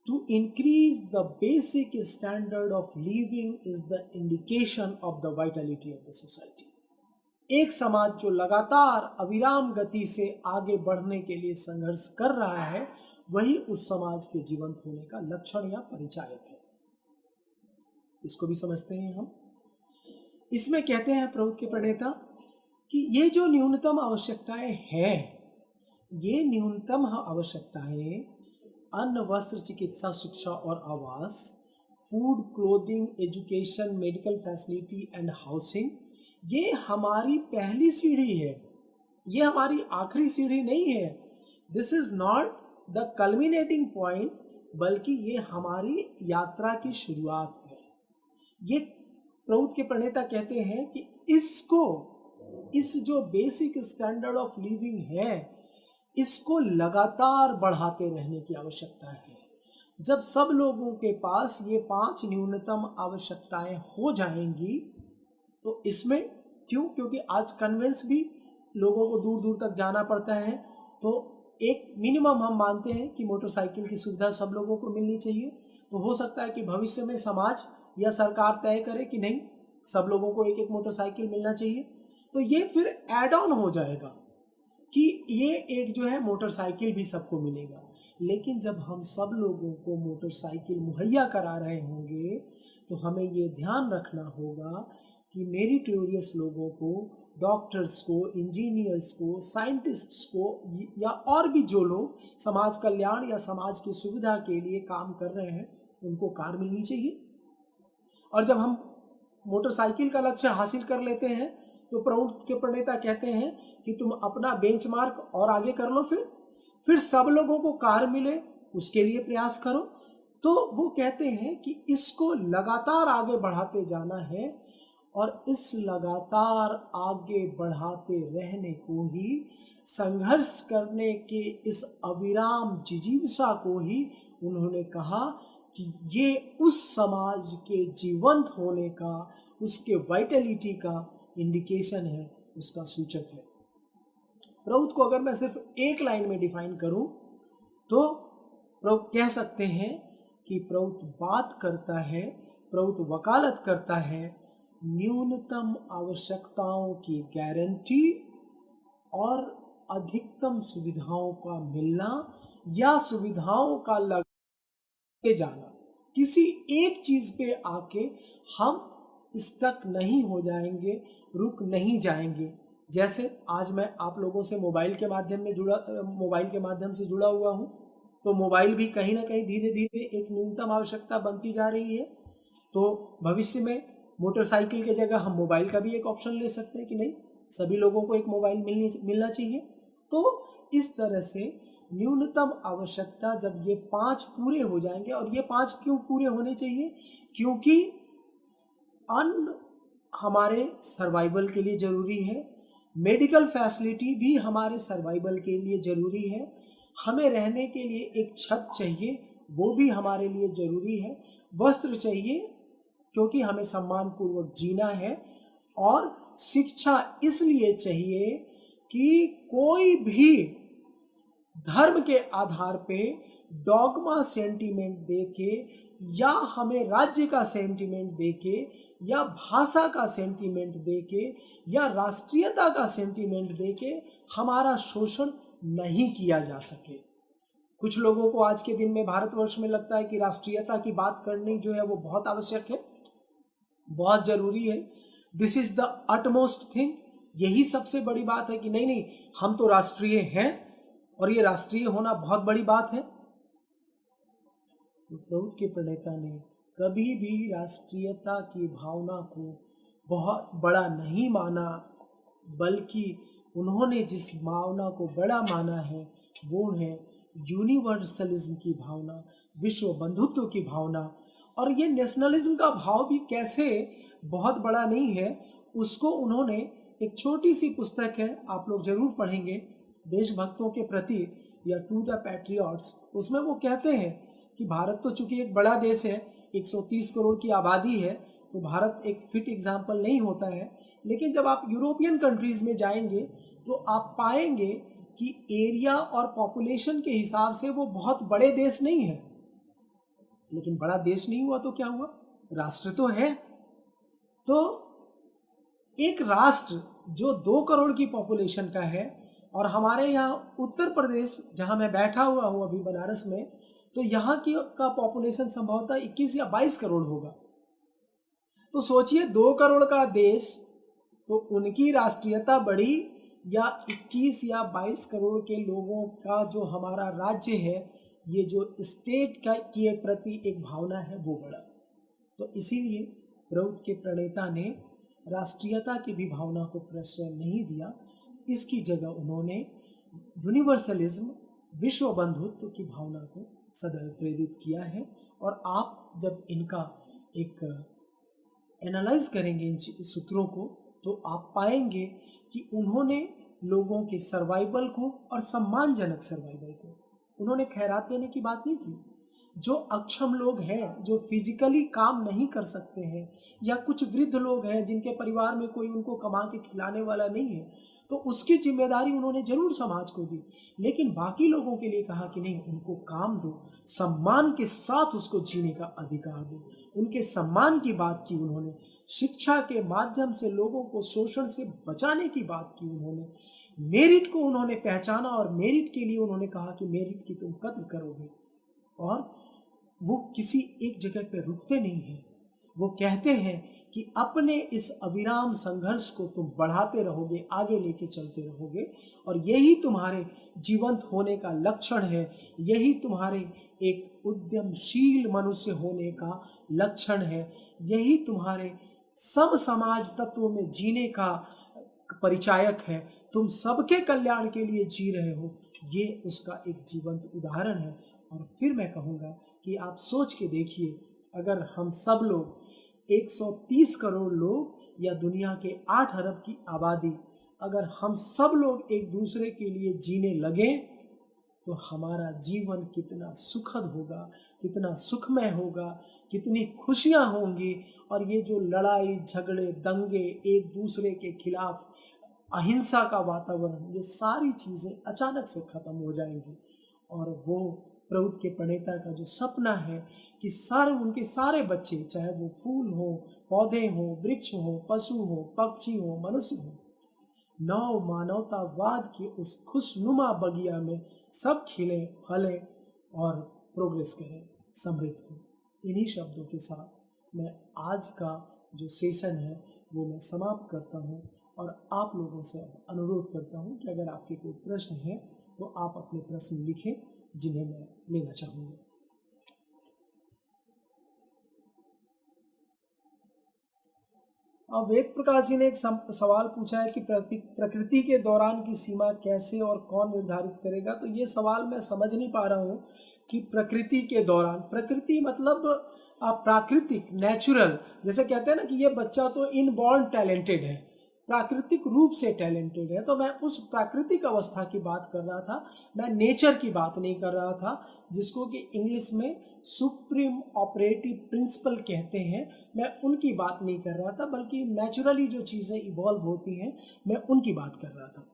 [SPEAKER 1] To increase the basic standard of living is the indication of the vitality of the society. एक समाज जो लगातार अविराम गति से आगे बढ़ने के लिए संघर्ष कर रहा है, वही उस समाज के जीवंत होने का लक्षण या परिचायक है। इसको भी समझते हैं हम। इसमें कहते हैं प्रभुत्व के प्रणेता कि ये जो न्यूनतम आवश्यकताएं हैं, ये न्यूनतम आवश्यकताएं अन्न, वस्त्र, चिकित्सा, शिक्षा और आवास, food, clothing, education, medical facility and housing, ये हमारी पहली सीढ़ी है, ये हमारी आखिरी सीढ़ी नहीं है। This is not the culminating point, बल्कि ये हमारी यात्रा की शुरुआत है। ये प्रभुत्व के प्रणेता कहते हैं कि इसको, इस जो बेसिक स्टैंडर्ड ऑफ लिविंग है, इसको लगातार बढ़ाते रहने की आवश्यकता है। जब सब लोगों के पास ये 5 न्यूनतम आवश्यकताएं हो जाएंगी, तो इसमें क्यों? क्योंकि आज कन्वेंस भी लोगों को दूर दूर तक जाना पड़ता है, तो एक मिनिमम हम मानते हैं कि मोटरसाइकिल की सुविधा सब लोगों को मिलनी चाहिए। तो हो सकता है कि भविष्य में समाज या सरकार तय करे कि नहीं, सब लोगों को एक एक मोटरसाइकिल मिलना चाहिए, तो ये फिर एड ऑन हो जाएगा। कि ये एक जो है मोटरसाइकिल भी सबको मिलेगा, लेकिन जब हम सब लोगों को मोटरसाइकिल मुहैया करा रहे होंगे तो हमें ये ध्यान रखना होगा कि मेरिटोरियस लोगों को, डॉक्टर्स को, इंजीनियर्स को, साइंटिस्ट्स को या और भी जो लोग समाज कल्याण या समाज की सुविधा के लिए काम कर रहे हैं उनको कार मिलनी चाहिए। और जब हम मोटरसाइकिल का लक्ष्य हासिल कर लेते हैं तो प्रमुख के प्रणेता कहते हैं कि तुम अपना बेंचमार्क और आगे कर लो, फिर सब लोगों को कार मिले उसके लिए प्रयास करो। तो वो कहते हैं कि इसको लगातार आगे बढ़ाते जाना है और इस लगातार आगे बढ़ाते रहने को ही, संघर्ष करने के इस अविराम जिजीविषा को ही उन्होंने कहा कि ये उस समाज के जीवंत होने का, उसके वाइटलिटी का इंडिकेशन है, उसका सूचक है। प्रउत को अगर मैं सिर्फ एक लाइन में डिफाइन करूं तो प्रउत कह सकते हैं कि प्रउत बात करता है, प्रउत वकालत करता है न्यूनतम आवश्यकताओं की गारंटी और अधिकतम सुविधाओं का मिलना या सुविधाओं का लगे जाना। किसी एक चीज पे आके हम स्टक नहीं हो जाएंगे, रुक नहीं जाएंगे। जैसे आज मैं आप लोगों से मोबाइल के माध्यम से जुड़ा हुआ हूँ, तो मोबाइल भी कहीं ना कहीं धीरे धीरे एक न्यूनतम आवश्यकता बनती जा रही है। तो भविष्य में मोटरसाइकिल की जगह हम मोबाइल का भी एक ऑप्शन ले सकते हैं कि नहीं, सभी लोगों को एक मोबाइल मिलना चाहिए। तो इस तरह से न्यूनतम आवश्यकता जब ये 5 पूरे हो जाएंगे, और ये 5 क्यों पूरे होने चाहिए, क्योंकि अन्न हमारे सर्वाइवल के लिए ज़रूरी है, मेडिकल फैसिलिटी भी हमारे सर्वाइवल के लिए ज़रूरी है, हमें रहने के लिए एक छत चाहिए वो भी हमारे लिए ज़रूरी है, वस्त्र चाहिए क्योंकि हमें सम्मानपूर्वक जीना है, और शिक्षा इसलिए चाहिए कि कोई भी धर्म के आधार पे डॉगमा सेंटीमेंट देके या हमें राज्य का सेंटीमेंट देके या भाषा का सेंटीमेंट देके या राष्ट्रीयता का सेंटीमेंट देके हमारा शोषण नहीं किया जा सके। कुछ लोगों को आज के दिन में भारतवर्ष में लगता है कि राष्ट्रीयता की बात करनी जो है वो बहुत आवश्यक है, बहुत जरूरी है, this is the utmost thing, यही सबसे बड़ी बात है कि नहीं नहीं हम तो राष्ट्रीय हैं और ये राष्ट्रीय होना बहुत बड़ी बात है। तो प्रभुत्व के प्रणेता ने कभी भी राष्ट्रीयता की भावना को बहुत बड़ा नहीं माना, बल्कि उन्होंने जिस भावना को बड़ा माना है वो है यूनिवर्सलिज्म की भावना, विश्व बंधुत्व की भावना। और ये नेशनलिज्म का भाव भी कैसे बहुत बड़ा नहीं है, उसको उन्होंने एक छोटी सी पुस्तक है, आप लोग जरूर पढ़ेंगे, देशभक्तों के प्रति या टू द पैट्रियट्स, उसमें वो कहते हैं कि भारत तो चूंकि एक बड़ा देश है, 130 करोड़ की आबादी है, तो भारत एक फिट एग्जाम्पल नहीं होता है। लेकिन जब आप यूरोपियन कंट्रीज में जाएंगे तो आप पाएंगे कि एरिया और पॉपुलेशन के हिसाब से वो बहुत बड़े देश नहीं है, लेकिन बड़ा देश नहीं हुआ तो क्या हुआ, राष्ट्र तो है। तो एक राष्ट्र जो 2 करोड़ की पॉपुलेशन का है, और हमारे यहाँ उत्तर प्रदेश जहाँ मैं बैठा हुआ हूँ अभी बनारस में, तो यहाँ की का पॉपुलेशन संभवतः 21 या 22 करोड़ होगा। तो सोचिए 2 करोड़ का देश, तो उनकी राष्ट्रीयता बड़ी या 21 या 22 करोड़ के लोगों का जो हमारा राज्य है, ये जो स्टेट का के प्रति एक भावना है वो बड़ा। तो इसीलिए प्रभुत्व के प्रणेता ने राष्ट्रीयता की भी भावना को प्रश्रय नहीं दिया, इसकी जगह उन्होंने यूनिवर्सलिज्म, विश्व बंधुत्व की भावना को सदैव प्रेरित किया है। और आप जब इनका एक एनालाइज करेंगे इन सूत्रों को, तो आप पाएंगे कि उन्होंने लोगों के सर्वाइवल को और सम्मानजनक सर्वाइवल को, उन्होंने खैरात देने की बात नहीं की। जो अक्षम लोग हैं, जो फिजिकली काम नहीं कर सकते हैं, या कुछ वृद्ध लोग हैं जिनके परिवार में कोई उनको कमा के खिलाने वाला नहीं है, तो उसकी जिम्मेदारी उन्होंने जरूर समाज को दी, लेकिन बाकी लोगों के लिए कहा कि नहीं, उनको काम दो, सम्मान के साथ उसको जीने का अधिकार दो। उनके सम्मान की बात की उन्होंने, शिक्षा के माध्यम से लोगों को शोषण से बचाने की बात की उन्होंने, मेरिट को उन्होंने पहचाना और मेरिट के लिए उन्होंने कहा कि मेरिट की तुम कद्र करोगे। और वो किसी एक जगह पे रुकते नहीं हैं। वो कहते हैं कि अपने इस अविराम संघर्ष को तुम बढ़ाते रहोगे, आगे लेके चलते रहोगे, और यही तुम्हारे जीवंत होने का लक्षण है, यही तुम्हारे एक उद्यमशील मनुष्य होने का लक्षण है, यही तुम्हारे सब समाज तत्वों में जीने का परिचायक है। तुम सबके कल्याण के लिए जी रहे हो, ये उसका एक जीवंत उदाहरण है। और फिर मैं कहूँगा कि आप सोच के देखिए, अगर हम सब लोग 130 करोड़ लोग या दुनिया के 8 अरब की आबादी, अगर हम सब लोग एक दूसरे के लिए जीने लगें तो हमारा जीवन कितना सुखद होगा, कितना सुखमय होगा, कितनी खुशियाँ होंगी। और ये जो लड़ाई झगड़े दंगे, एक दूसरे के खिलाफ अहिंसा का वातावरण, ये सारी चीज़ें अचानक से ख़त्म हो जाएंगी। और वो प्रभु के प्रणेता का जो सपना है कि सारे उनके सारे बच्चे, चाहे वो फूल हो, पौधे हो, वृक्ष हो, पशु हो, पक्षी हो, मनुष्य हो, नव मानवतावाद की उस खुशनुमा बगिया में सब खिले फले और प्रोग्रेस करें, समृद्ध हो। इन्हीं शब्दों के साथ मैं आज का जो सेशन है वो मैं समाप्त करता हूँ और आप लोगों से अनुरोध करता हूँ कि अगर आपके कोई प्रश्न है तो आप अपने प्रश्न लिखें, जिन्हें मैं लेना चाहूँगा। वेद प्रकाश जी ने एक सवाल पूछा है कि प्रकृति के दौरान की सीमा कैसे और कौन निर्धारित करेगा। तो ये सवाल मैं समझ नहीं पा रहा हूँ कि प्रकृति के दौरान, प्रकृति मतलब प्राकृतिक, नेचुरल। जैसे कहते हैं ना कि ये बच्चा तो इनबॉर्न टैलेंटेड है, प्राकृतिक रूप से टैलेंटेड है, तो मैं उस प्राकृतिक अवस्था की बात कर रहा था, मैं नेचर की बात नहीं कर रहा था, जिसको कि इंग्लिश में सुप्रीम ऑपरेटिव प्रिंसिपल कहते हैं। मैं उनकी बात नहीं कर रहा था, बल्कि नेचुरली जो चीज़ें इवॉल्व होती हैं मैं उनकी बात कर रहा था।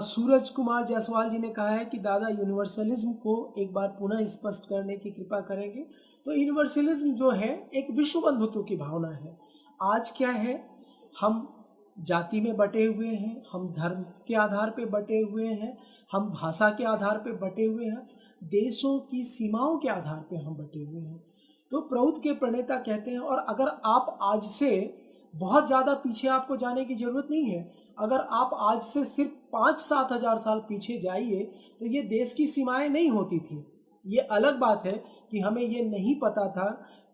[SPEAKER 1] सूरज कुमार जायसवाल जी ने कहा है कि दादा यूनिवर्सलिज्म को एक बार पुनः स्पष्ट करने की कृपा करेंगे। तो यूनिवर्सलिज्म जो है एक विश्व बंधुत्व की भावना है। आज क्या है, हम जाति में बटे हुए हैं, हम धर्म के आधार पे बटे हुए हैं, हम भाषा के आधार पे बटे हुए हैं, देशों की सीमाओं के आधार पे हम बटे हुए हैं। तो प्रौद्ध के प्रणेता कहते हैं, और अगर आप आज से बहुत ज़्यादा पीछे आपको जाने की ज़रूरत नहीं है, अगर आप आज से सिर्फ 5-7 हज़ार साल पीछे जाइए तो ये देश की सीमाएं नहीं होती थी। ये अलग बात है कि हमें ये नहीं पता था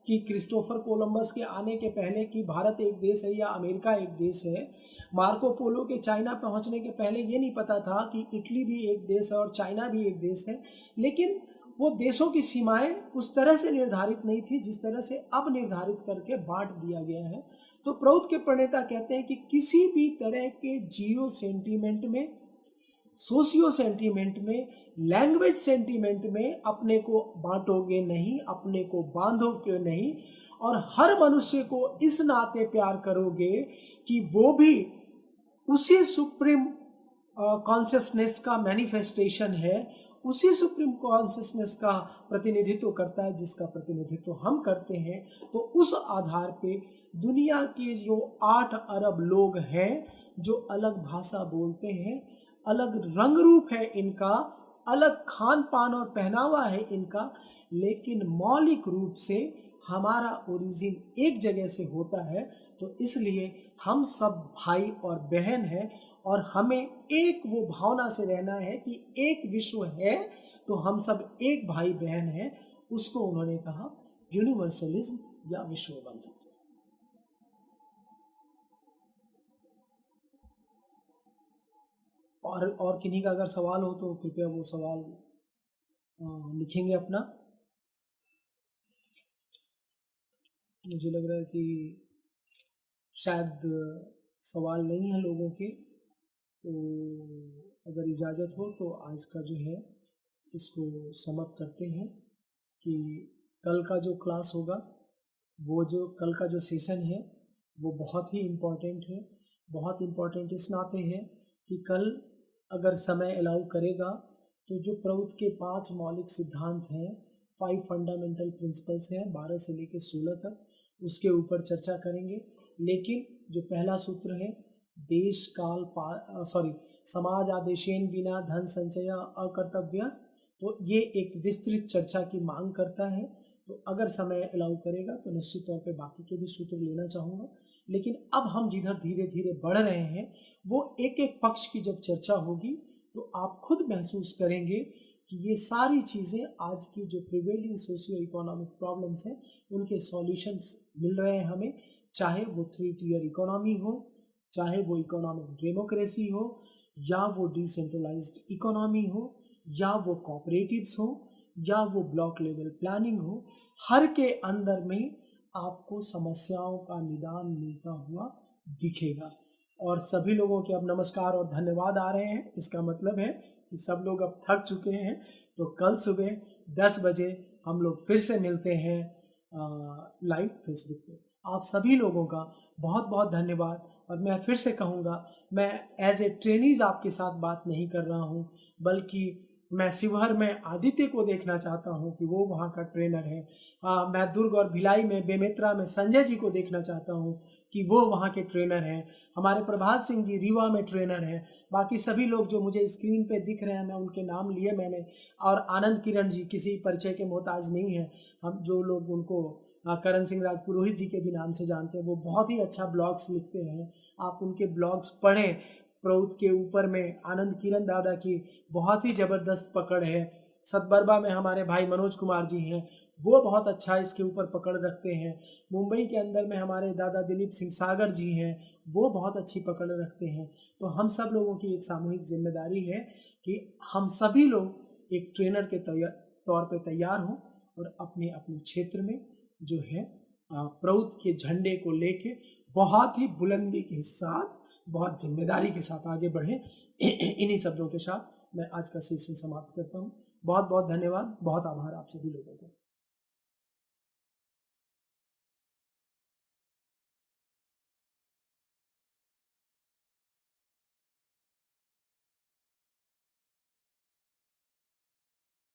[SPEAKER 1] कि क्रिस्टोफर कोलंबस के आने के पहले कि भारत एक देश है या अमेरिका एक देश है। मार्को पोलो के चाइना पहुंचने के पहले ये नहीं पता था कि इटली भी एक देश है और चाइना भी एक देश है। लेकिन वो देशों की सीमाएं उस तरह से निर्धारित नहीं थी जिस तरह से अब निर्धारित करके बांट दिया गया है। तो प्रौद्ध के प्रणेता कहते हैं कि किसी भी तरह के जियो सेंटीमेंट में, सोशियो सेंटीमेंट में, लैंग्वेज सेंटीमेंट में अपने को बांटोगे नहीं, अपने को बांधोगे नहीं, और हर मनुष्य को इस नाते प्यार करोगे कि वो भी उसी सुप्रीम कॉन्शियसनेस का मैनिफेस्टेशन है, उसी सुप्रीम कॉन्शियसनेस का प्रतिनिधित्व करता है जिसका प्रतिनिधित्व हम करते हैं। तो उस आधार पे दुनिया के जो 8 अरब लोग हैं, जो अलग भाषा बोलते हैं, अलग रंग रूप है इनका, अलग खान पान और पहनावा है इनका, लेकिन मौलिक रूप से हमारा ओरिजिन एक जगह से होता है। तो इसलिए हम सब भाई और बहन हैं, और हमें एक वो भावना से रहना है कि एक विश्व है तो हम सब एक भाई बहन हैं। उसको उन्होंने कहा यूनिवर्सलिज्म या विश्व बंधुत्व। और किन्हीं का अगर सवाल हो तो कृपया वो सवाल लिखेंगे अपना। मुझे लग रहा है कि शायद सवाल नहीं है लोगों के, तो अगर इजाज़त हो तो आज का जो है इसको समाप्त करते हैं कि कल का जो क्लास होगा, वो जो कल का जो सेशन है वो बहुत ही इम्पोर्टेंट है। बहुत इम्पोर्टेंट इस नाते है कि कल अगर समय अलाउ करेगा तो जो प्रौद्ध के 5 मौलिक सिद्धांत हैं, 5 फंडामेंटल प्रिंसिपल्स हैं, 12 से लेकर 16 तक, उसके ऊपर चर्चा करेंगे। लेकिन जो पहला सूत्र है देश काल सॉरी समाज आदेशेन बिना धन संचय अकर्तव्य, तो ये एक विस्तृत चर्चा की मांग करता है। तो अगर समय अलाउ करेगा तो निश्चित तौर पे बाकी के भी सूत्र लेना चाहूँगा। लेकिन अब हम जिधर धीरे धीरे बढ़ रहे हैं वो एक एक पक्ष की जब चर्चा होगी तो आप खुद महसूस करेंगे कि ये सारी चीज़ें आज की जो प्रिवेलिंग सोशियो इकोनॉमिक प्रॉब्लम्स हैं उनके सॉल्यूशंस मिल रहे हैं हमें, चाहे वो 3 टियर इकोनॉमी हो, चाहे वो इकोनॉमिक डेमोक्रेसी हो, या वो डिसेंट्रलाइज्ड इकोनॉमी हो, या वो कॉपरेटिव्स हो, या वो ब्लॉक लेवल प्लानिंग हो, हर के अंदर में आपको समस्याओं का निदान मिलता हुआ दिखेगा। और सभी लोगों के अब नमस्कार और धन्यवाद आ रहे हैं, इसका मतलब है कि सब लोग अब थक चुके हैं। तो कल सुबह 10 बजे हम लोग फिर से मिलते हैं लाइव फेसबुक पे। आप सभी लोगों का बहुत बहुत धन्यवाद। और मैं फिर से कहूँगा, मैं एज ए ट्रेनीज आपके साथ बात नहीं कर रहा हूँ, बल्कि मैं शिवहर में आदित्य को देखना चाहता हूँ कि वो वहाँ का ट्रेनर है। मैं दुर्ग और भिलाई में बेमेतरा में संजय जी को देखना चाहता हूँ कि वो वहाँ के ट्रेनर हैं। हमारे प्रभात सिंह जी रीवा में ट्रेनर हैं। बाकी सभी लोग जो मुझे स्क्रीन पे दिख रहे हैं, मैं उनके नाम लिए मैंने। और आनंद किरण जी किसी परिचय के मोहताज नहीं है। हम जो लोग उनको करण सिंह राजपुरोहित जी के भी नाम से जानते हैं, वो बहुत ही अच्छा ब्लॉग्स लिखते हैं। आप उनके ब्लॉग्स पढ़ें। प्रौध के ऊपर में आनंद किरण दादा की बहुत ही ज़बरदस्त पकड़ है। सतबरबा में हमारे भाई मनोज कुमार जी हैं, वो बहुत अच्छा इसके ऊपर पकड़ रखते हैं। मुंबई के अंदर में हमारे दादा दिलीप सिंह सागर जी हैं, वो बहुत अच्छी पकड़ रखते हैं। तो हम सब लोगों की एक सामूहिक जिम्मेदारी है कि हम सभी लोग एक ट्रेनर के तौर पे तैयार हों और अपने अपने क्षेत्र में जो है प्रौध के झंडे को लेके बहुत ही बुलंदी के साथ, बहुत जिम्मेदारी के साथ आगे बढ़ें। इन्हीं शब्दों के साथ मैं आज का सेशन समाप्त करता हूँ। बहुत बहुत धन्यवाद, बहुत आभार आप सभी लोगों को।